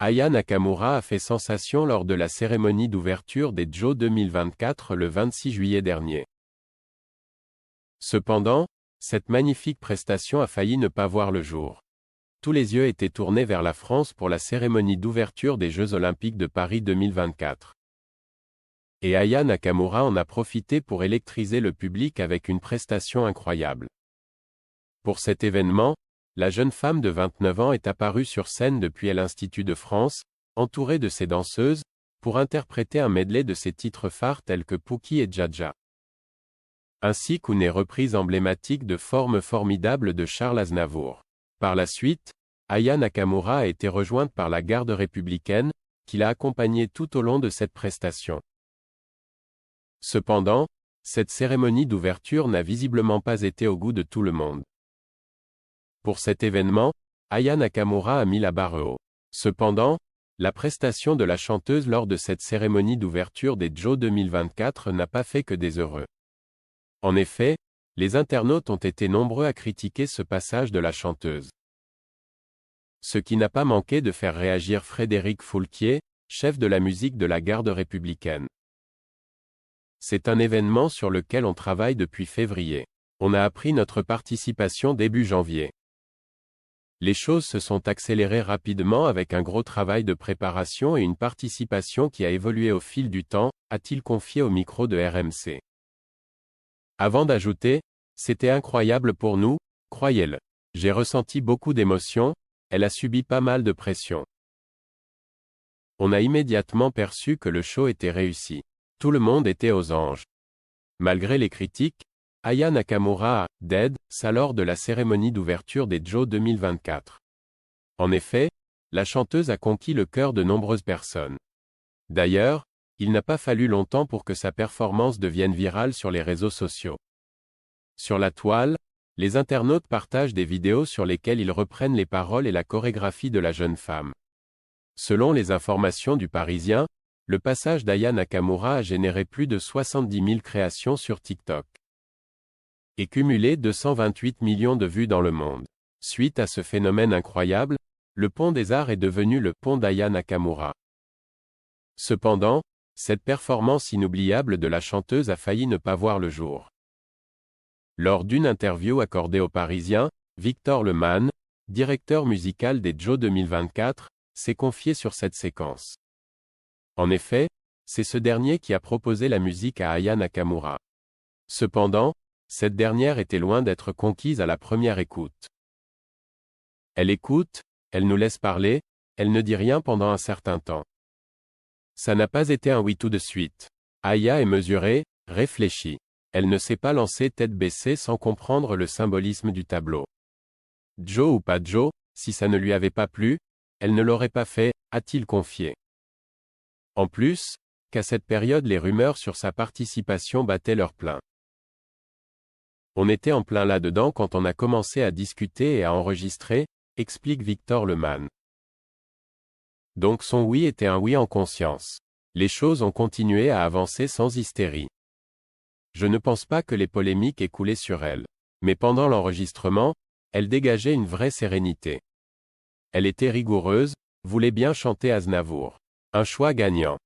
Aya Nakamura a fait sensation lors de la cérémonie d'ouverture des JO 2024 le 26 juillet dernier. Cependant, cette magnifique prestation a failli ne pas voir le jour. Tous les yeux étaient tournés vers la France pour la cérémonie d'ouverture des Jeux Olympiques de Paris 2024. Et Aya Nakamura en a profité pour électriser le public avec une prestation incroyable. Pour cet événement, la jeune femme de 29 ans est apparue sur scène depuis l'Institut de France, entourée de ses danseuses, pour interpréter un medley de ses titres phares tels que Pouki et Dja-Dja. Ainsi qu'une reprise emblématique de Forme formidable de Charles Aznavour. Par la suite, Aya Nakamura a été rejointe par la garde républicaine, qui l'a accompagnée tout au long de cette prestation. Cependant, cette cérémonie d'ouverture n'a visiblement pas été au goût de tout le monde. Pour cet événement, Aya Nakamura a mis la barre haut. Cependant, la prestation de la chanteuse lors de cette cérémonie d'ouverture des JO 2024 n'a pas fait que des heureux. En effet, les internautes ont été nombreux à critiquer ce passage de la chanteuse. Ce qui n'a pas manqué de faire réagir Frédéric Foulquier, chef de la musique de la garde républicaine. C'est un événement sur lequel on travaille depuis février. On a appris notre participation début janvier. Les choses se sont accélérées rapidement avec un gros travail de préparation et une participation qui a évolué au fil du temps, a-t-il confié au micro de RMC. Avant d'ajouter, c'était incroyable pour nous, croyez-le. J'ai ressenti beaucoup d'émotions, elle a subi pas mal de pression. On a immédiatement perçu que le show était réussi. Tout le monde était aux anges. Malgré les critiques, Aya Nakamura a « dead » ça lors de la cérémonie d'ouverture des JO 2024. En effet, la chanteuse a conquis le cœur de nombreuses personnes. D'ailleurs, il n'a pas fallu longtemps pour que sa performance devienne virale sur les réseaux sociaux. Sur la toile, les internautes partagent des vidéos sur lesquelles ils reprennent les paroles et la chorégraphie de la jeune femme. Selon les informations du Parisien, le passage d'Aya Nakamura a généré plus de 70 000 créations sur TikTok. Et cumulé 228 millions de vues dans le monde. Suite à ce phénomène incroyable, le Pont des Arts est devenu le Pont d'Aya Nakamura. Cependant, cette performance inoubliable de la chanteuse a failli ne pas voir le jour. Lors d'une interview accordée aux Parisiens, Victor Lemann, directeur musical des JO 2024, s'est confié sur cette séquence. En effet, c'est ce dernier qui a proposé la musique à Aya Nakamura. Cependant, cette dernière était loin d'être conquise à la première écoute. Elle écoute, elle nous laisse parler, elle ne dit rien pendant un certain temps. Ça n'a pas été un oui tout de suite. Aya est mesurée, réfléchie. Elle ne s'est pas lancée tête baissée sans comprendre le symbolisme du tableau. Joe ou pas Joe, si ça ne lui avait pas plu, elle ne l'aurait pas fait, a-t-il confié. En plus, qu'à cette période les rumeurs sur sa participation battaient leur plein. On était en plein là-dedans quand on a commencé à discuter et à enregistrer, explique Victor Lemann. Donc son oui était un oui en conscience. Les choses ont continué à avancer sans hystérie. Je ne pense pas que les polémiques aient coulé sur elle. Mais pendant l'enregistrement, elle dégageait une vraie sérénité. Elle était rigoureuse, voulait bien chanter Aznavour. Un choix gagnant.